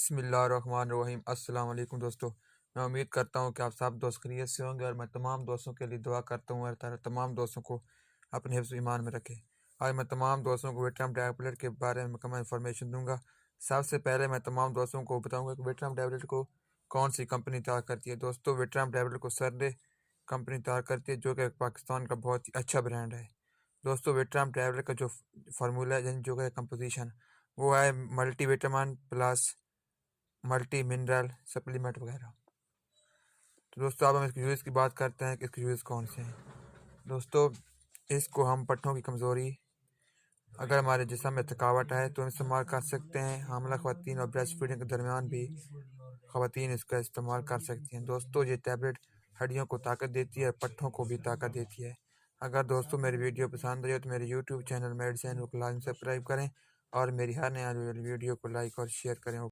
बिस्मिल्लाहिर्रहमानिर्रहीम। अस्सलाम वालेकुम दोस्तों। मैं उम्मीद करता हूँ कि आप सब दोस्त खैरियत से होंगे और मैं तमाम दोस्तों के लिए दुआ करता हूँ अल्लाह ताला तमाम दोस्तों को अपने हिफ्ज़ ईमान में रखे। आज मैं तमाम दोस्तों को विटामिन टैबलेट के बारे में मुकम्मल इन्फॉर्मेशन दूंगा। सबसे पहले मैं तमाम दोस्तों को बताऊंगा कि विटामिन टैबलेट को कौन सी कंपनी तैयार करती है। दोस्तों, विटामिन टैबलेट को सरदे कंपनी तैयार करती है, जो कि पाकिस्तान का बहुत ही अच्छा ब्रांड है। दोस्तों, विटामिन टैबलेट का जो फार्मूला है, यानी जो है कंपोजिशन, वो है multivitamin plus multi mineral supplement वगैरह। तो दोस्तों, अब हम इसके यूज़ की बात करते हैं कि इसके यूज़ कौन से हैं। दोस्तों, इसको हम पट्टों की कमज़ोरी, अगर हमारे जिस्म में थकावट है तो हम इस्तेमाल कर सकते हैं। हामिला ख़वातीन और ब्रेस्ट फीडिंग के दरमियान भी ख़वातीन इसका इस्तेमाल कर सकती हैं। दोस्तों, ये टैबलेट हड्डियों को ताकत देती है, पट्टों को भी ताकत देती है। अगर दोस्तों मेरी वीडियो पसंद आई तो मेरे यूट्यूब चैनल मेडिसिन को लाजमी सब्सक्राइब करें और मेरी हर नया वीडियो को लाइक और शेयर करें।